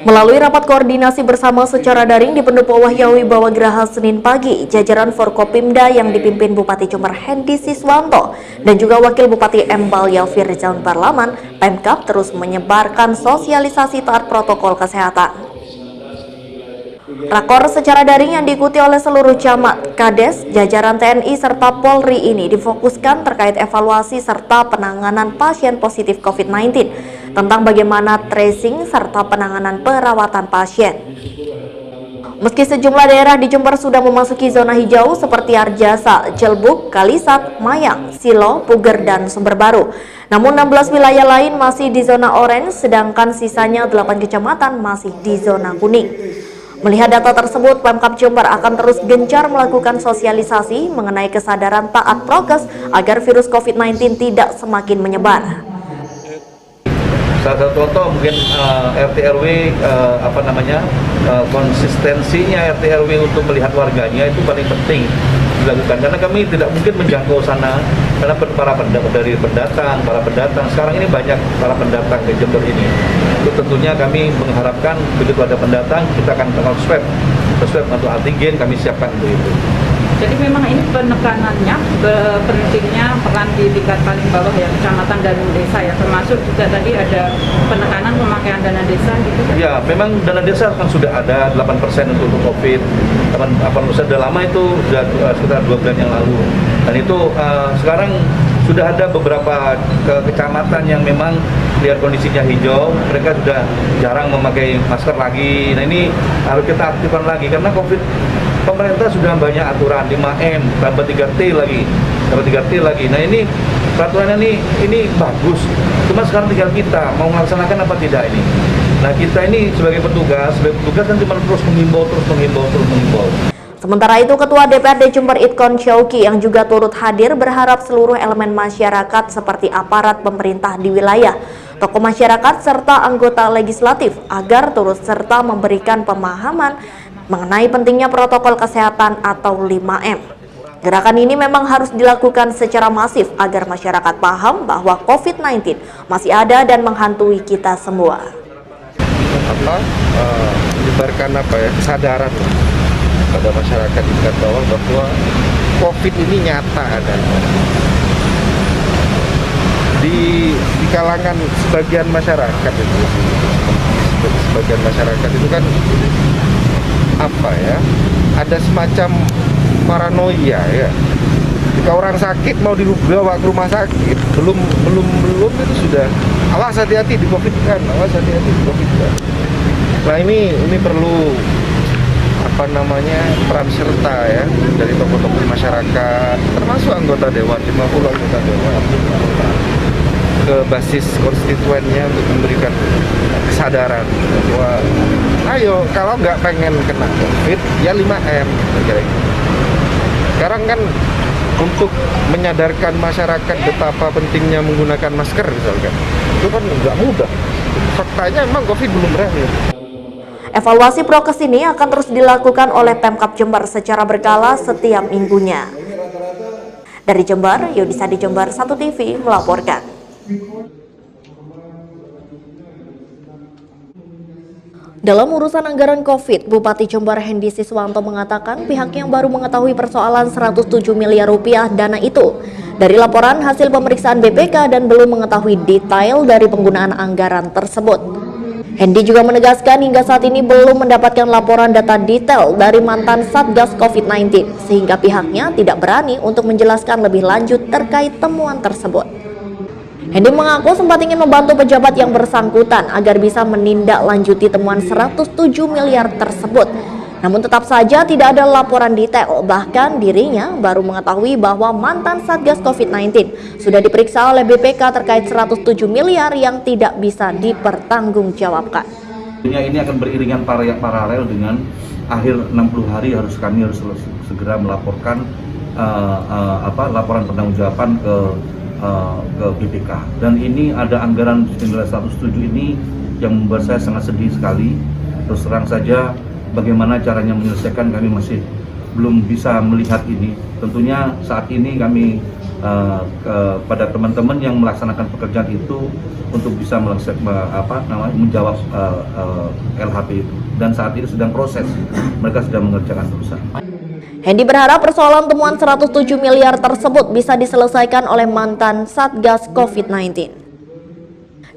Melalui rapat koordinasi bersama secara daring di Pendopo Wahyawi Bawagraha Senin pagi, jajaran Forkopimda yang dipimpin Bupati Jember Hendy Siswanto dan juga Wakil Bupati Embal Yafir Rizal Barlaman, Pemkab terus menyebarkan sosialisasi taat protokol kesehatan. Rakor secara daring yang diikuti oleh seluruh camat, kades, jajaran TNI serta Polri ini difokuskan terkait evaluasi serta penanganan pasien positif COVID-19, tentang bagaimana tracing serta penanganan perawatan pasien. Meski sejumlah daerah di Jember sudah memasuki zona hijau seperti Arjasa, Jelbuk, Kalisat, Mayang, Silo, Puger, dan Sumber Baru, namun 16 wilayah lain masih di zona oranye, sedangkan sisanya 8 kecamatan masih di zona kuning. Melihat data tersebut, Pemkab Jember akan terus gencar melakukan sosialisasi mengenai kesadaran taat prokes agar virus COVID-19 tidak semakin menyebar. Salah satu contoh mungkin RT RW konsistensinya RT RW untuk melihat warganya itu paling penting dilakukan, karena kami tidak mungkin menjangkau sana karena para pendatang sekarang ini banyak para pendatang ke Jember ini. Itu tentunya kami mengharapkan begitu ada pendatang kita akan swab untuk antigen, kami siapkan untuk itu. Jadi memang ini penekanannya pentingnya peran di tingkat paling bawah ya, kecamatan dan desa ya, termasuk juga tadi ada penekanan pemakaian dana desa gitu kan? Ya, memang dana desa kan sudah ada 8% untuk COVID, 8% sudah lama, itu sudah sekitar 2 bulan yang lalu. Dan itu sekarang sudah ada beberapa kecamatan yang memang lihat kondisinya hijau, mereka sudah jarang memakai masker lagi. Nah ini harus kita aktifkan lagi karena COVID. Pemerintah sudah banyak aturan 5M, tambah 3T lagi. Nah ini peraturannya ini bagus. Cuma sekarang tinggal kita mau melaksanakan apa tidak ini. Nah kita ini sebagai petugas kan cuma terus menghimbau. Sementara itu, Ketua DPRD Jember Idkon Syauki yang juga turut hadir berharap seluruh elemen masyarakat seperti aparat pemerintah di wilayah, tokoh masyarakat serta anggota legislatif agar turut serta memberikan pemahaman mengenai pentingnya protokol kesehatan atau 5M. Gerakan ini memang harus dilakukan secara masif agar masyarakat paham bahwa COVID-19 masih ada dan menghantui kita semua. Menyebarkan kesadaran pada masyarakat di tingkat bawah bahwa COVID ini nyata ada. Di kalangan sebagian masyarakat itu kan ada semacam paranoia ya. Jika orang sakit mau dibawa ke rumah sakit, belum itu sudah awas hati-hati di COVID kan. Nah ini perlu peran serta ya dari tokoh-tokoh masyarakat, termasuk anggota dewan, 50 anggota dewan, ke basis konstituennya untuk memberikan kesadaran bahwa ayo kalau nggak pengen kena COVID ya 5M. Sekarang kan untuk menyadarkan masyarakat betapa pentingnya menggunakan masker misalkan, itu kan nggak mudah. Faktanya memang COVID belum berakhir. Evaluasi prokes ini akan terus dilakukan oleh Pemkab Jember secara berkala setiap minggunya. Dari Jember, Yudisa di Jember 1 TV melaporkan. Dalam urusan anggaran COVID, Bupati Jember Hendy Siswanto mengatakan pihaknya baru mengetahui persoalan 107 miliar rupiah dana itu dari laporan hasil pemeriksaan BPK dan belum mengetahui detail dari penggunaan anggaran tersebut. Hendy juga menegaskan hingga saat ini belum mendapatkan laporan data detail dari mantan Satgas COVID-19 sehingga pihaknya tidak berani untuk menjelaskan lebih lanjut terkait temuan tersebut. Hendy mengaku sempat ingin membantu pejabat yang bersangkutan agar bisa menindaklanjuti temuan 107 miliar tersebut. Namun tetap saja tidak ada laporan detail, bahkan dirinya baru mengetahui bahwa mantan Satgas COVID-19 sudah diperiksa oleh BPK terkait 107 miliar yang tidak bisa dipertanggungjawabkan. Ini akan beriringan paralel dengan akhir 60 hari kami harus segera melaporkan laporan pertanggungjawaban ke BPK. Dan ini ada anggaran senilai 107 ini yang membuat saya sangat sedih sekali. Terus terang saja, bagaimana caranya menyelesaikan kami masih belum bisa melihat ini. Tentunya saat ini kami kepada teman-teman yang melaksanakan pekerjaan itu untuk bisa menjawab LHP itu, dan saat ini sedang proses, mereka sedang mengerjakan perusahaan. Hendy berharap persoalan temuan 107 miliar tersebut bisa diselesaikan oleh mantan Satgas COVID-19.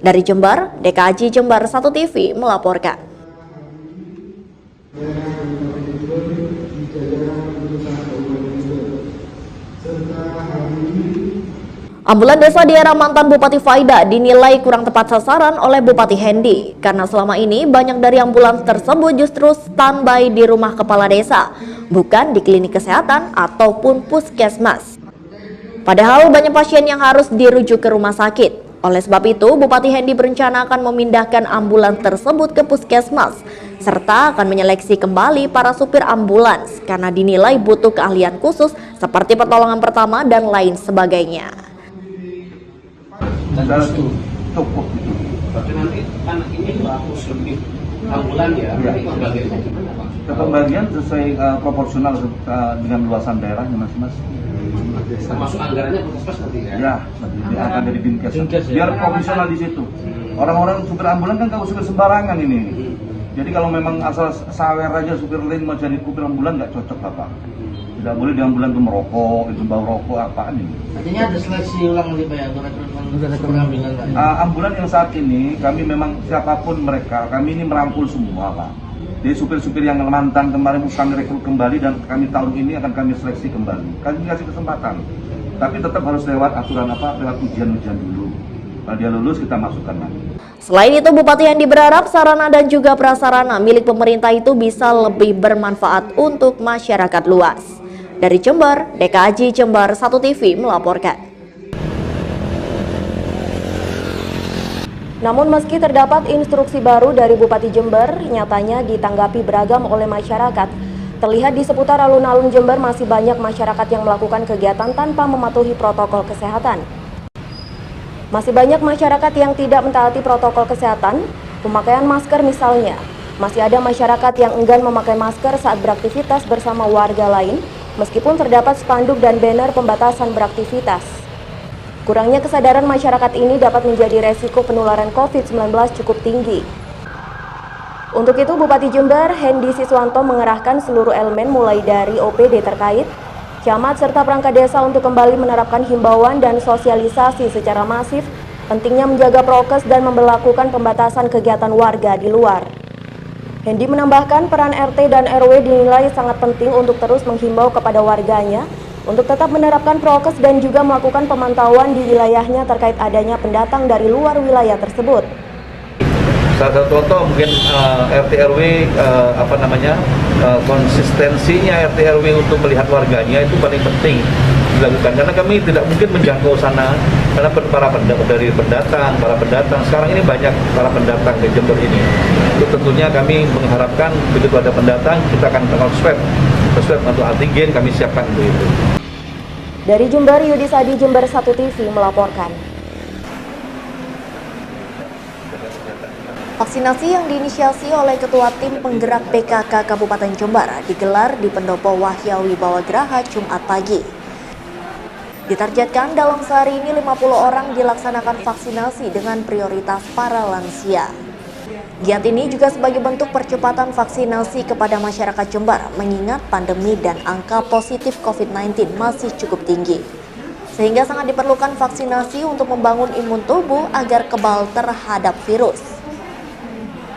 Dari Jember, DKJ Jember 1 TV melaporkan. Ambulan desa di era mantan Bupati Faida dinilai kurang tepat sasaran oleh Bupati Hendy karena selama ini banyak dari ambulans tersebut justru standby di rumah kepala desa, bukan di klinik kesehatan ataupun puskesmas. Padahal banyak pasien yang harus dirujuk ke rumah sakit. Oleh sebab itu, Bupati Hendy berencana akan memindahkan ambulans tersebut ke puskesmas serta akan menyeleksi kembali para supir ambulans karena dinilai butuh keahlian khusus seperti pertolongan pertama dan lain sebagainya. Cukup itu. Berarti nanti anak ini 100 lebih ambulan ya, Pembagian sesuai proporsional dengan luasan daerahnya masing-masing. termasuk anggarannya puskesmas nanti ya? Ya, nanti akan dari Dinkes. Biar profesional di situ. Orang-orang supir ambulan kan kalau supir sembarangan ini. Jadi kalau memang asal sawer aja supir lain mau jadi supir ambulan nggak cocok Bapak. Tidak boleh di ambulan itu merokok, itu bau rokok apaan ini. Artinya ada seleksi ulang nih Pak ya untuk rekrutmen ambulan Pak? Ambulan yang saat ini kami memang siapapun mereka, kami ini merangkul semua Pak. Jadi supir-supir yang mantan kemarin kami rekrut kembali dan kami tahun ini akan kami seleksi kembali. Kami kasih kesempatan, tapi tetap harus lewat aturan lewat ujian-ujian dulu. Kalau dia lulus kita masukkan lagi. Selain itu, Bupati Hendy berharap sarana dan juga prasarana milik pemerintah itu bisa lebih bermanfaat untuk masyarakat luas. Dari Jember, DKJ Jember 1 TV melaporkan. Namun meski terdapat instruksi baru dari Bupati Jember, nyatanya ditanggapi beragam oleh masyarakat. Terlihat di seputar alun-alun Jember masih banyak masyarakat yang melakukan kegiatan tanpa mematuhi protokol kesehatan. Masih banyak masyarakat yang tidak mentaati protokol kesehatan, pemakaian masker misalnya. Masih ada masyarakat yang enggan memakai masker saat beraktivitas bersama warga lain, meskipun terdapat spanduk dan banner pembatasan beraktivitas. Kurangnya kesadaran masyarakat ini dapat menjadi resiko penularan COVID-19 cukup tinggi. Untuk itu, Bupati Jember, Hendy Siswanto mengerahkan seluruh elemen mulai dari OPD terkait, camat serta perangkat desa untuk kembali menerapkan himbauan dan sosialisasi secara masif, pentingnya menjaga prokes dan memberlakukan pembatasan kegiatan warga di luar. Hendy menambahkan peran RT dan RW dinilai sangat penting untuk terus menghimbau kepada warganya untuk tetap menerapkan prokes dan juga melakukan pemantauan di wilayahnya terkait adanya pendatang dari luar wilayah tersebut. Salah satu contoh mungkin RT RW konsistensinya RT RW untuk melihat warganya itu paling penting dilakukan karena kami tidak mungkin menjangkau sana karena para pendatang sekarang ini banyak para pendatang ke Jember ini. Itu tentunya kami mengharapkan begitu ada pendatang kita akan swab untuk antigen kami siapkan untuk itu. Dari Jember, Yudisadi Jember 1 TV melaporkan. Vaksinasi yang diinisiasi oleh Ketua Tim Penggerak PKK Kabupaten Jember digelar di Pendopo Wahya Wibawa Graha Jumat pagi. Ditargetkan dalam sehari ini 50 orang dilaksanakan vaksinasi dengan prioritas para lansia. Giat ini juga sebagai bentuk percepatan vaksinasi kepada masyarakat Jember mengingat pandemi dan angka positif COVID-19 masih cukup tinggi. Sehingga sangat diperlukan vaksinasi untuk membangun imun tubuh agar kebal terhadap virus.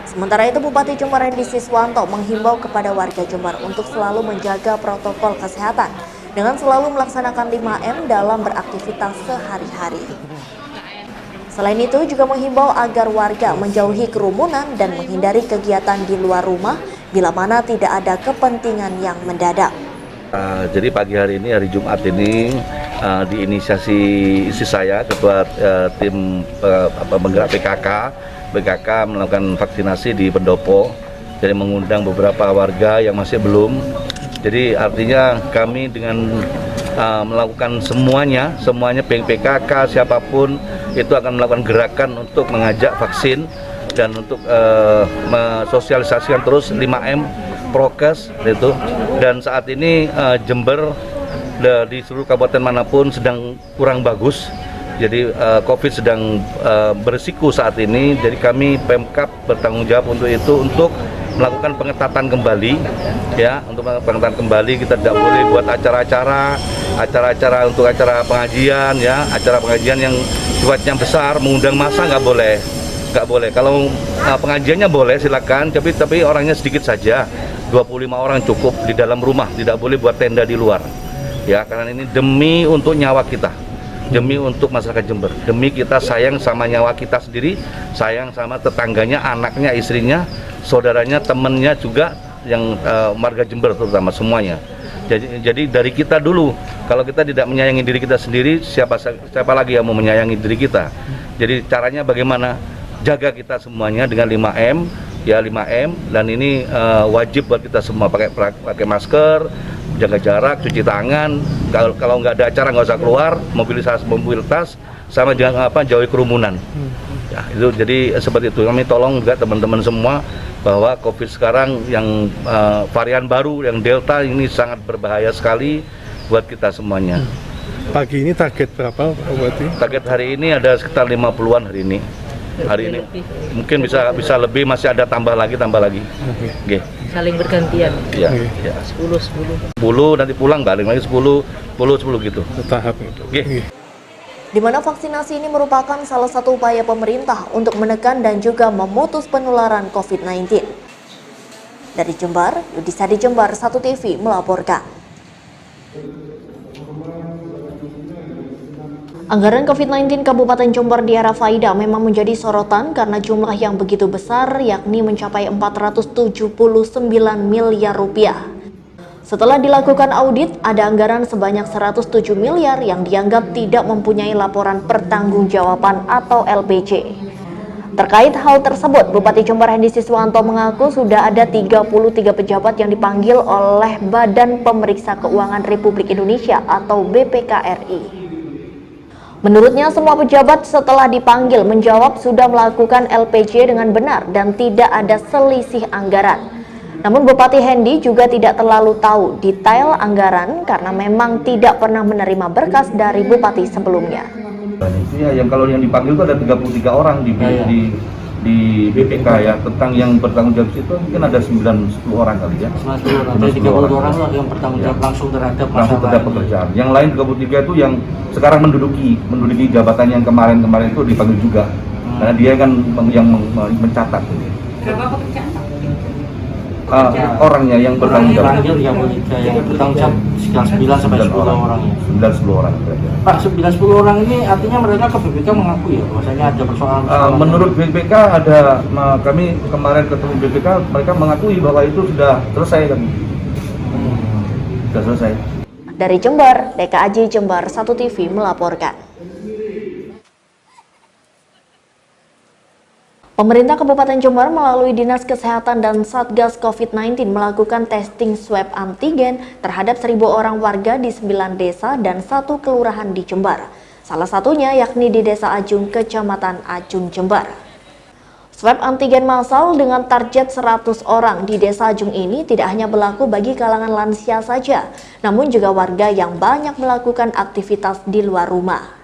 Sementara itu, Bupati Jember Hendy Siswanto menghimbau kepada warga Jember untuk selalu menjaga protokol kesehatan dengan selalu melaksanakan 5M dalam beraktivitas sehari-hari. Selain itu, juga menghimbau agar warga menjauhi kerumunan dan menghindari kegiatan di luar rumah bila mana tidak ada kepentingan yang mendadak. Jadi pagi hari ini, hari Jumat ini, diinisiasi istri saya, Ketua Tim Penggerak BKK melakukan vaksinasi di Pendopo. Jadi mengundang beberapa warga yang masih belum. Jadi artinya kami dengan melakukan semuanya PKK siapapun itu akan melakukan gerakan untuk mengajak vaksin dan untuk mensosialisasikan terus 5M prokes itu. Dan saat ini Jember di seluruh kabupaten manapun sedang kurang bagus. Jadi COVID sedang berisiko saat ini. Jadi kami Pemkab bertanggung jawab untuk itu, untuk melakukan pengetatan kembali, ya, untuk pengetatan kembali. Kita tidak boleh buat acara-acara untuk acara pengajian, ya, acara pengajian yang sifatnya besar, mengundang massa nggak boleh. Kalau pengajiannya boleh silakan, tapi orangnya sedikit saja, 25 orang cukup di dalam rumah, tidak boleh buat tenda di luar, ya, karena ini demi untuk nyawa kita, demi untuk masyarakat Jember, demi kita sayang sama nyawa kita sendiri, sayang sama tetangganya, anaknya, istrinya, saudaranya, temennya juga, yang warga Jember terutama semuanya. Jadi dari kita dulu, kalau kita tidak menyayangi diri kita sendiri, siapa lagi yang mau menyayangi diri kita? Jadi caranya bagaimana? Jaga kita semuanya dengan 5M, ya, 5M, dan ini wajib buat kita semua pakai masker, jaga jarak, cuci tangan. Kalau nggak ada acara nggak usah keluar, mobilitas, sama jangan jauhi kerumunan. Ya, itu jadi seperti itu. Kami tolong juga teman-teman semua bahwa COVID sekarang yang varian baru yang Delta ini sangat berbahaya sekali buat kita semuanya. Pagi ini target berapa Pak Bupati? Target hari ini ada sekitar 50-an hari ini. Mungkin bisa lebih, masih ada tambah lagi. Okay. Saling bergantian. Ya, ya. 10 nanti pulang balik lagi 10 gitu. Bertahap itu. Okay. Di mana vaksinasi ini merupakan salah satu upaya pemerintah untuk menekan dan juga memutus penularan COVID-19. Dari Jember, Yudhisadi Jember 1 TV melaporkan. Anggaran COVID-19 Kabupaten Jember di era Faida memang menjadi sorotan karena jumlah yang begitu besar, yakni mencapai 479 miliar rupiah. Setelah dilakukan audit, ada anggaran sebanyak 107 miliar yang dianggap tidak mempunyai laporan pertanggungjawaban atau LPJ. Terkait hal tersebut, Bupati Jember Hendy Siswanto mengaku sudah ada 33 pejabat yang dipanggil oleh Badan Pemeriksa Keuangan Republik Indonesia atau BPK-RI. Menurutnya, semua pejabat setelah dipanggil menjawab sudah melakukan LPJ dengan benar dan tidak ada selisih anggaran. Namun Bupati Hendy juga tidak terlalu tahu detail anggaran karena memang tidak pernah menerima berkas dari bupati sebelumnya. Ya, yang kalau yang dipanggil itu ada 33 orang di BPK, ya, tentang yang bertanggung jawab itu mungkin ada 9-10 orang kali, ya. 9-10 orang. Jadi 32 orang lah yang bertanggung jawab langsung terhadap pekerjaan. Yang lain 33 itu yang sekarang menduduki jabatan yang kemarin itu dipanggil juga. Karena dia kan yang mencatat. Berapa pekerjaan? Orangnya yang bertanggung jawab. Yang bertanggung jawab sekitar 9 sampai 10 orang ya. 9-10 orang. Pak, 9-10 orang ini artinya mereka ke BPK mengakui ya bahwasanya ada persoalan. Menurut BPK kami kemarin ketemu BPK, mereka mengakui bahwa itu sudah selesai kan. Sudah selesai. Dari Jember, DKAJ Jember 1 TV melaporkan. Pemerintah Kabupaten Jember melalui Dinas Kesehatan dan Satgas COVID-19 melakukan testing swab antigen terhadap 1.000 orang warga di 9 desa dan 1 kelurahan di Jember. Salah satunya yakni di Desa Ajung, Kecamatan Ajung, Jember. Swab antigen massal dengan target 100 orang di Desa Ajung ini tidak hanya berlaku bagi kalangan lansia saja, namun juga warga yang banyak melakukan aktivitas di luar rumah.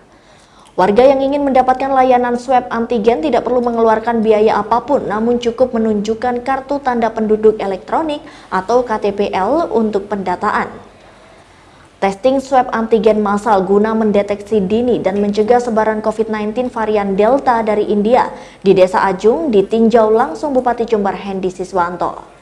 Warga yang ingin mendapatkan layanan swab antigen tidak perlu mengeluarkan biaya apapun, namun cukup menunjukkan kartu tanda penduduk elektronik atau KTPL untuk pendataan. Testing swab antigen massal guna mendeteksi dini dan mencegah sebaran COVID-19 varian Delta dari India di Desa Ajung ditinjau langsung Bupati Jember Hendy Siswanto.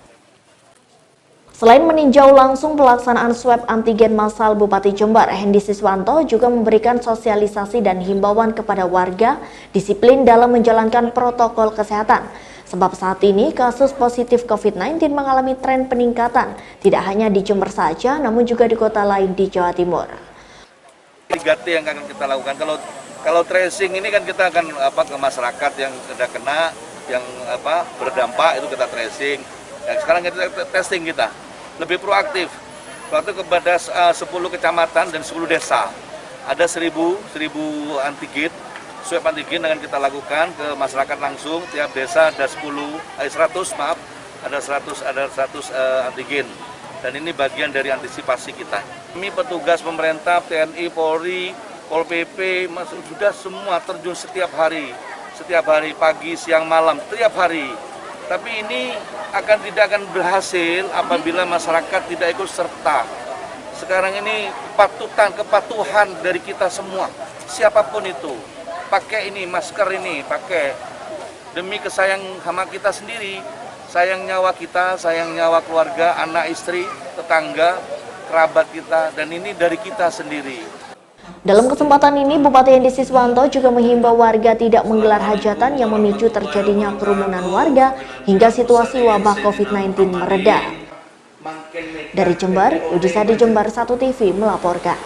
Selain meninjau langsung pelaksanaan swab antigen massal, Bupati Jember Hendy Siswanto juga memberikan sosialisasi dan himbauan kepada warga disiplin dalam menjalankan protokol kesehatan. Sebab saat ini kasus positif COVID-19 mengalami tren peningkatan, tidak hanya di Jember saja, namun juga di kota lain di Jawa Timur. 3T yang akan kita lakukan. Kalau tracing ini kan kita akan ke masyarakat yang sudah kena, yang berdampak itu kita tracing. Dan sekarang kita testing kita. Lebih proaktif kepada 10 kecamatan dan 10 desa. Ada 1.000 antigen, swab antigen akan kita lakukan ke masyarakat langsung. Tiap desa ada 100 ada 100 antigen. Dan ini bagian dari antisipasi kita. Kami petugas pemerintah, TNI, Polri, Pol PP, sudah semua terjun setiap hari pagi, siang, malam, setiap hari. Tapi ini tidak akan berhasil apabila masyarakat tidak ikut serta. Sekarang ini kepatuhan dari kita semua, siapapun itu, pakai ini, masker ini, pakai demi kesayang sama kita sendiri. Sayang nyawa kita, sayang nyawa keluarga, anak, istri, tetangga, kerabat kita, dan ini dari kita sendiri. Dalam kesempatan ini, Bupati Hendy Siswanto juga menghimbau warga tidak menggelar hajatan yang memicu terjadinya kerumunan warga hingga situasi wabah COVID-19 mereda. Dari Jember, Udisadi Jember 1 TV melaporkan.